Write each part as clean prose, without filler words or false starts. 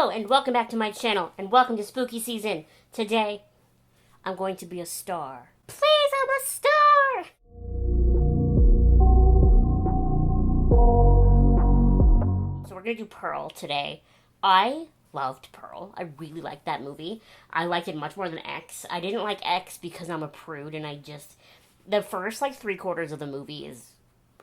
Hello and welcome back to my channel and welcome to spooky season. Today, I'm going to be a star. Please, I'm a star! So we're gonna do Pearl today. I loved Pearl. I really liked that movie. I liked it much more than X. I didn't like X because I'm a prude and the first like 3/4 of the movie is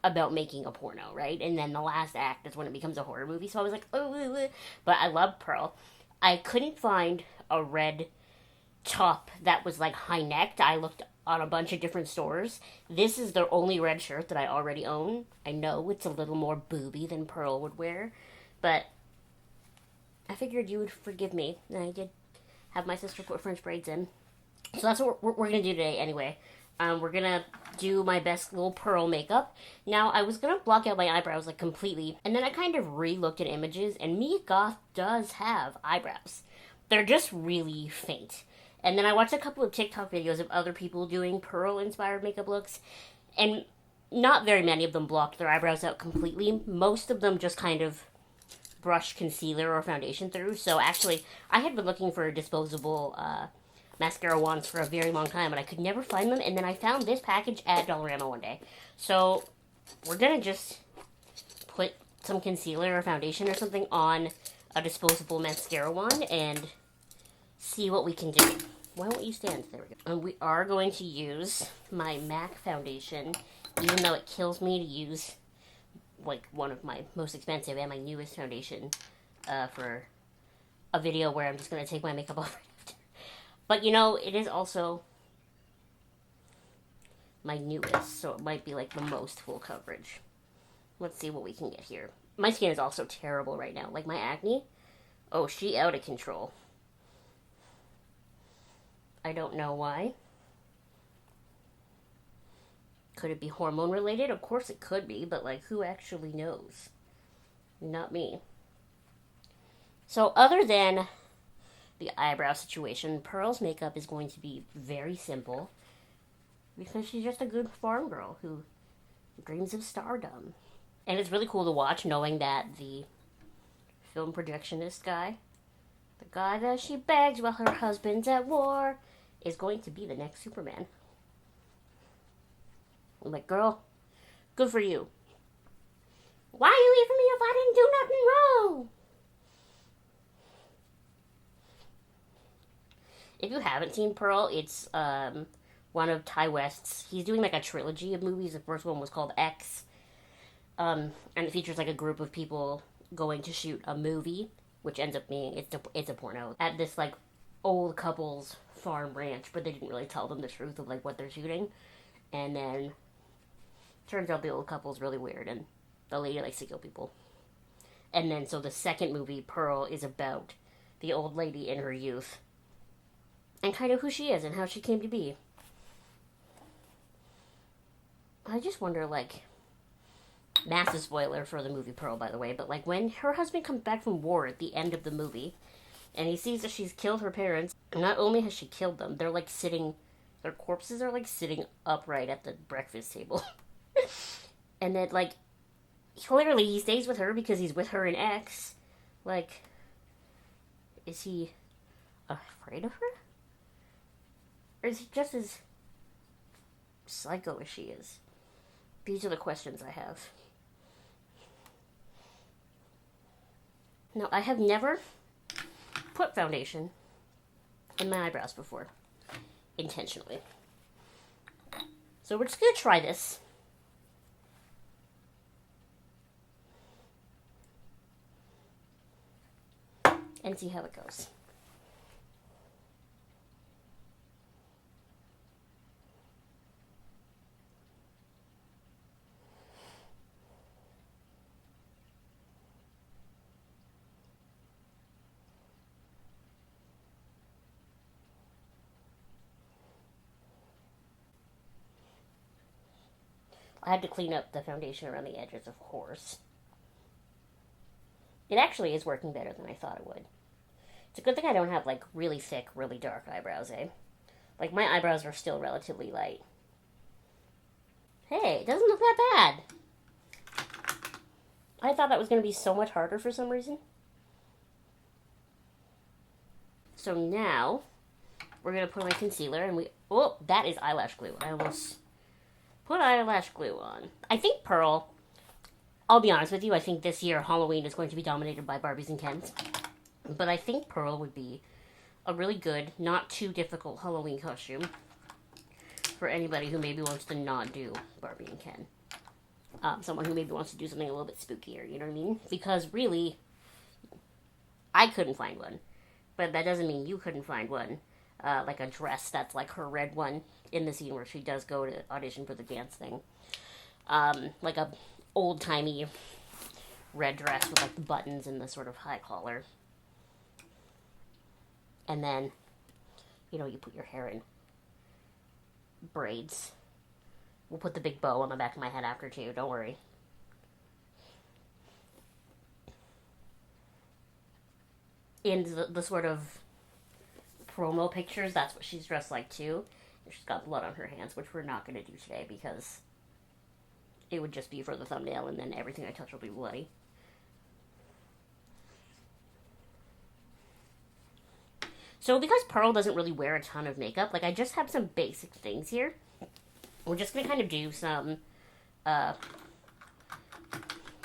about making a porno, right? And then the last act is when it becomes a horror movie. So I was like, oh, but I love Pearl. I couldn't find a red top that was like high necked. I looked on a bunch of different stores. This is the only red shirt that I already own. I know it's a little more booby than Pearl would wear, but I figured you would forgive me. And I did have my sister put French braids in. So that's what we're going to do today anyway. We're gonna do my best little Pearl makeup. Now, I was gonna block out my eyebrows like completely, and then I kind of re-looked at images, and Goth does have eyebrows. They're just really faint. And then I watched a couple of TikTok videos of other people doing Pearl-inspired makeup looks, and not very many of them blocked their eyebrows out completely. Most of them just kind of brushed concealer or foundation through. So actually, I had been looking for disposable mascara wands for a very long time, and I could never find them, and then I found this package at Dollarama one day. So, we're gonna just put some concealer or foundation or something on a disposable mascara wand and see what we can do. Why won't you stand? There we go. And we are going to use my MAC foundation, even though it kills me to use, like, one of my most expensive and my newest foundation for a video where I'm just gonna take my makeup off. But, you know, it is also my newest, so it might be, like, the most full coverage. Let's see what we can get here. My skin is also terrible right now. Like, my acne, oh, she out of control. I don't know why. Could it be hormone related? Of course it could be, but, like, who actually knows? Not me. So, other than the eyebrow situation, Pearl's makeup is going to be very simple because she's just a good farm girl who dreams of stardom. And it's really cool to watch knowing that the film projectionist guy, the guy that she begs while her husband's at war, is going to be the next Superman. I'm like, girl, good for you. Why are you leaving me if I didn't do nothing wrong? If you haven't seen Pearl, it's one of Ty West's. He's doing like a trilogy of movies. The first one was called X. And it features like a group of people going to shoot a movie, which ends up being, it's a porno, at this like old couple's farm ranch, but they didn't really tell them the truth of like what they're shooting. And then turns out the old couple's really weird and the lady likes to kill people. And then so the second movie, Pearl, is about the old lady in her youth and kind of who she is and how she came to be. I just wonder, like, massive spoiler for the movie Pearl, by the way, but, like, when her husband comes back from war at the end of the movie, and he sees that she's killed her parents, not only has she killed them, they're, like, their corpses are, like, sitting upright at the breakfast table. And then, like, clearly he stays with her because he's with her in X. Like, is he afraid of her? Or is he just as psycho as she is? These are the questions I have. Now, I have never put foundation in my eyebrows before. Intentionally. So we're just going to try this. And see how it goes. I had to clean up the foundation around the edges, of course. It actually is working better than I thought it would. It's a good thing I don't have, like, really thick, really dark eyebrows, eh? Like, my eyebrows are still relatively light. Hey, it doesn't look that bad. I thought that was going to be so much harder for some reason. So now we're going to put on my concealer and oh, that is eyelash glue. I almost put eyelash glue on. I think Pearl, I'll be honest with you, I think this year Halloween is going to be dominated by Barbies and Kens. But I think Pearl would be a really good, not too difficult Halloween costume for anybody who maybe wants to not do Barbie and Ken. Someone who maybe wants to do something a little bit spookier, you know what I mean? Because really, I couldn't find one. But that doesn't mean you couldn't find one. Like a dress that's like her red one in the scene where she does go to audition for the dance thing. Like a old-timey red dress with like the buttons and the sort of high collar. And then, you know, you put your hair in braids. We'll put the big bow on the back of my head after too, don't worry. In the sort of promo pictures, that's what she's dressed like too. She's got blood on her hands, which we're not going to do today because it would just be for the thumbnail and then everything I touch will be bloody. So because Pearl doesn't really wear a ton of makeup, like I just have some basic things here. We're just going to kind of do some, how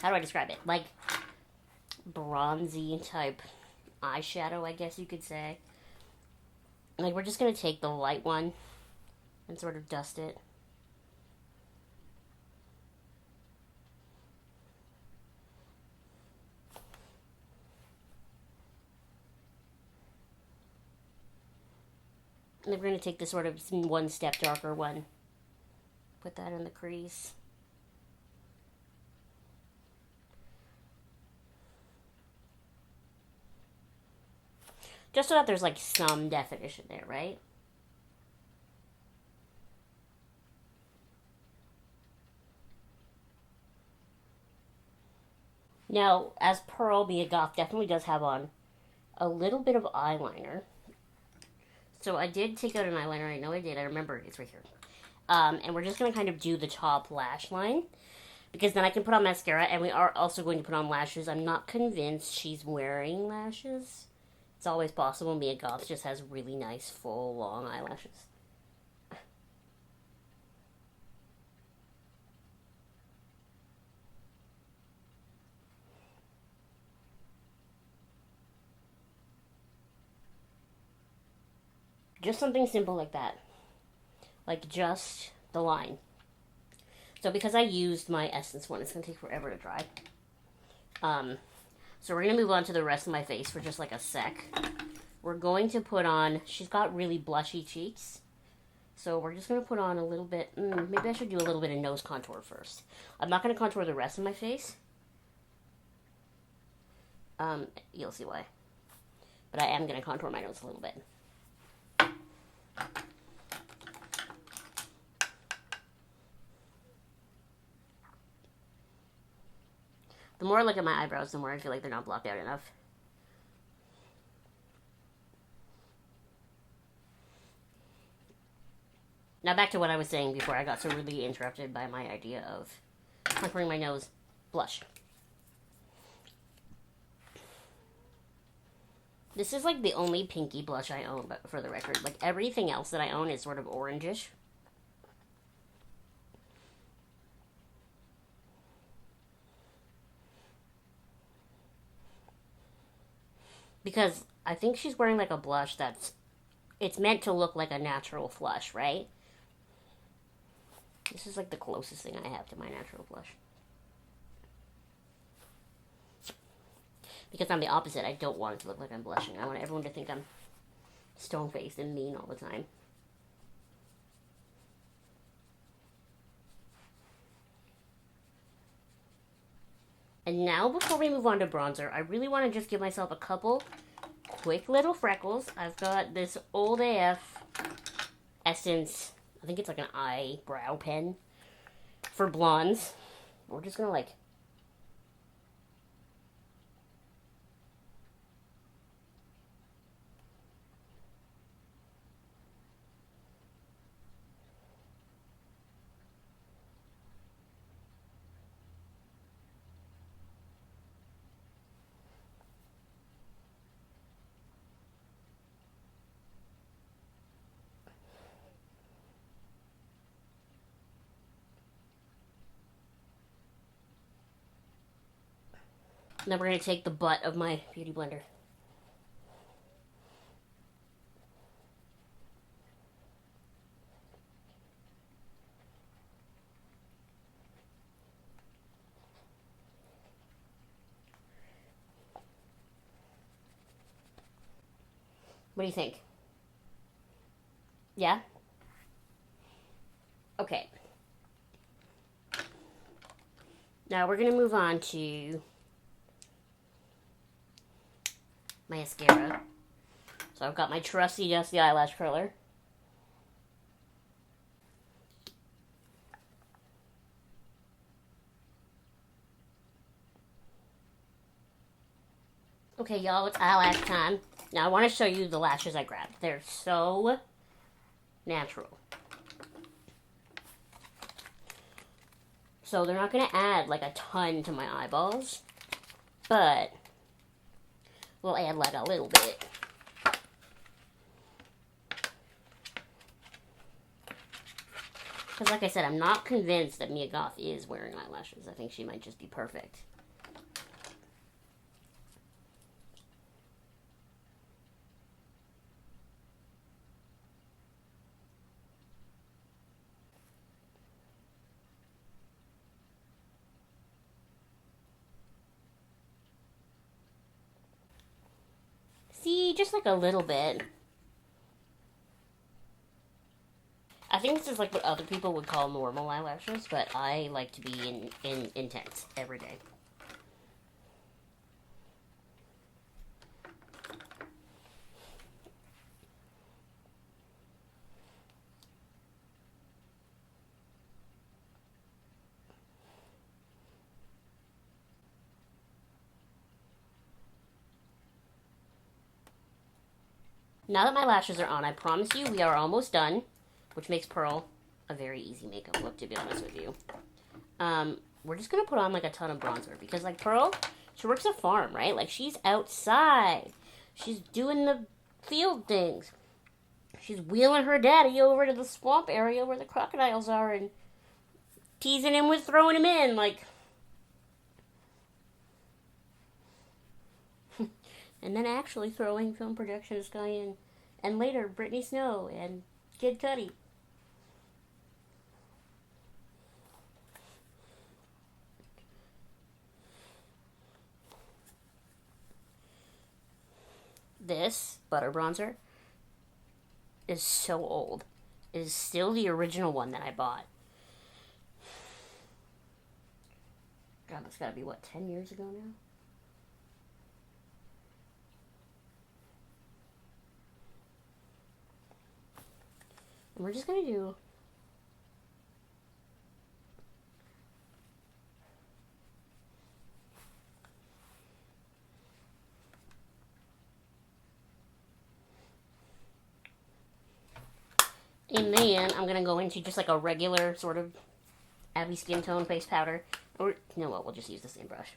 do I describe it? Like bronzy type eyeshadow, I guess you could say. Like we're just going to take the light one and sort of dust it. And then we're going to take the sort of one step darker one. Put that in the crease. Just so that there's like some definition there, right? Now, as Pearl, being a goth, definitely does have on a little bit of eyeliner. So I did take out an eyeliner. I know I did. I remember it's right here. And we're just going to kind of do the top lash line. Because then I can put on mascara. And we are also going to put on lashes. I'm not convinced she's wearing lashes. It's always possible. Mia Goth just has really nice, full, long eyelashes. Just something simple like that. Like just the line. So because I used my Essence one, it's going to take forever to dry. So we're going to move on to the rest of my face for just like a sec. We're going to put on, she's got really blushy cheeks. So we're just going to put on a little bit, maybe I should do a little bit of nose contour first. I'm not going to contour the rest of my face. You'll see why. But I am going to contour my nose a little bit. The more I look at my eyebrows, the more I feel like they're not blocked out enough. Now back to what I was saying before I got so really interrupted by my idea of contouring my nose. Blush. This is like the only pinky blush I own, but for the record. Like everything else that I own is sort of orangish. Because I think she's wearing like a blush that's, it's meant to look like a natural flush, right? This is like the closest thing I have to my natural blush. Because I'm the opposite. I don't want it to look like I'm blushing. I want everyone to think I'm stone-faced and mean all the time. And now, before we move on to bronzer, I really want to just give myself a couple quick little freckles. I've got this old AF Essence, I think it's like an eyebrow pen for blondes. We're just going to like And then we're going to take the butt of my beauty blender. What do you think? Yeah? Okay. Now we're going to move on to my mascara. So I've got my trusty dusty eyelash curler. Okay, y'all, it's eyelash time. Now I want to show you the lashes I grabbed. They're so natural. So they're not going to add like a ton to my eyeballs, but we'll add like a little bit. Because like I said, I'm not convinced that Mia Goth is wearing eyelashes. I think she might just be perfect. See, just like a little bit. I think this is like what other people would call normal eyelashes, but I like to be in intense every day. Now that my lashes are on, I promise you we are almost done, which makes Pearl a very easy makeup look, to be honest with you. We're just going to put on, like, a ton of bronzer, because, like, Pearl, she works a farm, right? Like, she's outside. She's doing the field things. She's wheeling her daddy over to the swamp area where the crocodiles are and teasing him with throwing him in, like... and then actually throwing film projections guy in. And later, Brittany Snow and Kid Cudi. This butter bronzer is so old. It is still the original one that I bought. God, that's gotta be, what, 10 years ago now? And we're just gonna do and then I'm gonna go into just like a regular sort of Abby skin tone face powder. Or, you know what, we'll just use the same brush.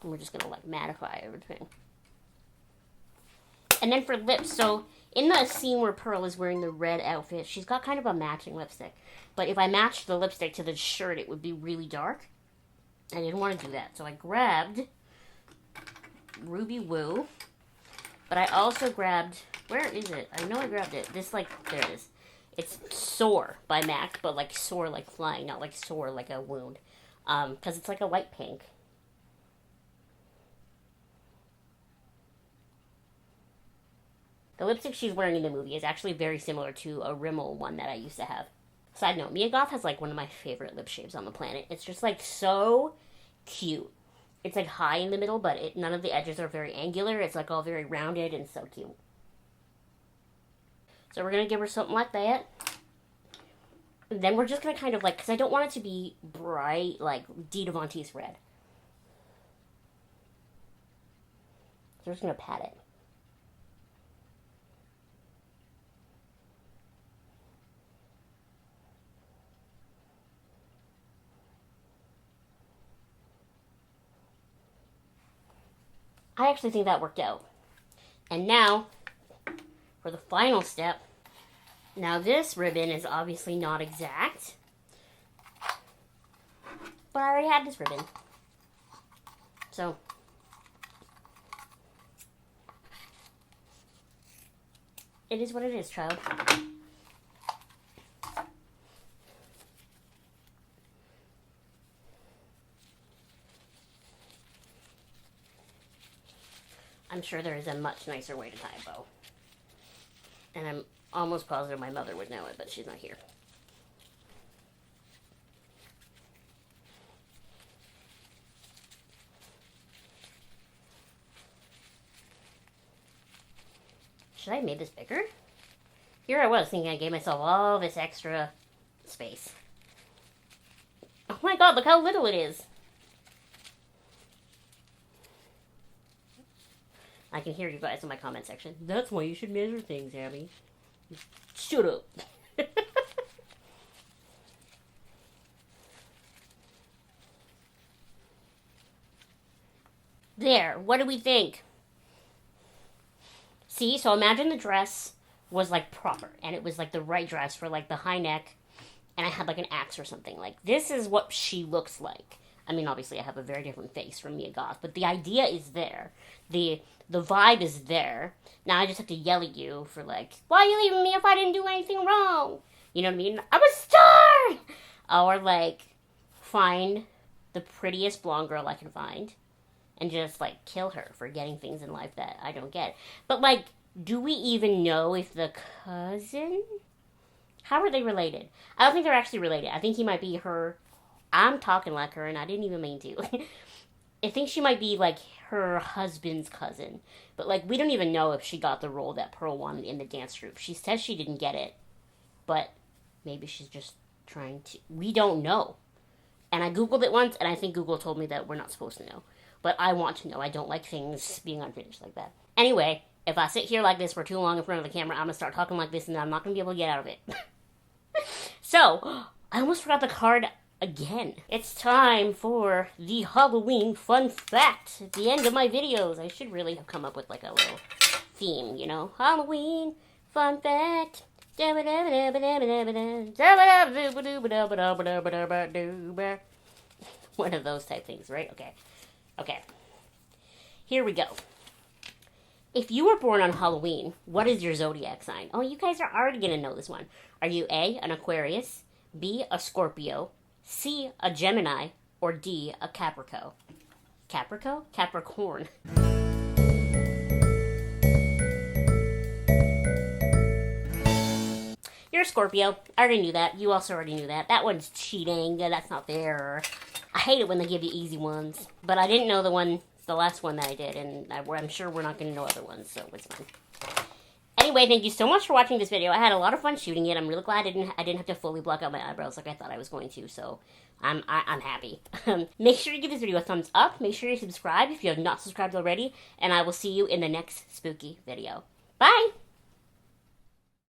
And we're just gonna like mattify everything. And then for lips, so in the scene where Pearl is wearing the red outfit, she's got kind of a matching lipstick. But if I matched the lipstick to the shirt, it would be really dark. I didn't want to do that. So I grabbed Ruby Woo. But I also grabbed, where is it? I know I grabbed it. This, like, there it is. It's Soar by MAC, but like soar like flying, not like sore like a wound. Because it's like a light pink. The lipstick she's wearing in the movie is actually very similar to a Rimmel one that I used to have. Side note, Mia Goth has like one of my favorite lip shapes on the planet. It's just like so cute. It's like high in the middle, but none of the edges are very angular. It's like all very rounded and so cute. So we're going to give her something like that. And then we're just going to kind of like, because I don't want it to be bright, like Dita Von Teese red. So we're just going to pat it. I actually think that worked out. And now, for the final step. Now this ribbon is obviously not exact. But I already had this ribbon. So, it is what it is, child. I'm sure there is a much nicer way to tie a bow. And I'm almost positive my mother would know it, but she's not here. Should I have made this bigger? Here I was thinking I gave myself all this extra space. Oh my god, look how little it is. I can hear you guys in my comment section. That's why you should measure things, Abby. Shut up. There, what do we think? See, so imagine the dress was like proper, and it was like the right dress for like the high neck, and I had like an axe or something. Like, this is what she looks like. I mean, obviously I have a very different face from Mia Goth, but the idea is there. The vibe is there. Now I just have to yell at you for like, why are you leaving me if I didn't do anything wrong? You know what I mean? I'm a star! Or like, find the prettiest blonde girl I can find and just like kill her for getting things in life that I don't get. But like, do we even know if the cousin? How are they related? I don't think they're actually related. I think he might be her. I'm talking like her and I didn't even mean to. I think she might be like her husband's cousin. But like, we don't even know if she got the role that Pearl wanted in the dance troupe. She says she didn't get it. But maybe she's just trying to. We don't know. And I Googled it once and I think Google told me that we're not supposed to know. But I want to know. I don't like things being unfinished like that. Anyway, if I sit here like this for too long in front of the camera, I'm going to start talking like this and I'm not going to be able to get out of it. So, I almost forgot the card again. It's time for the Halloween fun fact. At the end of my videos, I should really have come up with like a little theme, you know? Halloween fun fact. One of those type things, right? Okay. Here we go. If you were born on Halloween, what is your zodiac sign? Oh, you guys are already going to know this one. Are you A, an Aquarius, B, a Scorpio, C, a Gemini, or D, a Capricorn? Capricorn. You're a Scorpio. I already knew that. You also already knew that. That one's cheating. That's not fair. I hate it when they give you easy ones. But I didn't know the last one that I did, and I'm sure we're not going to know other ones, so it's fine. Anyway, thank you so much for watching this video. I had a lot of fun shooting it. I'm really glad I didn't have to fully block out my eyebrows like I thought I was going to, so I'm happy. Make sure you give this video a thumbs up. Make sure you subscribe if you have not subscribed already, and I will see you in the next spooky video. Bye!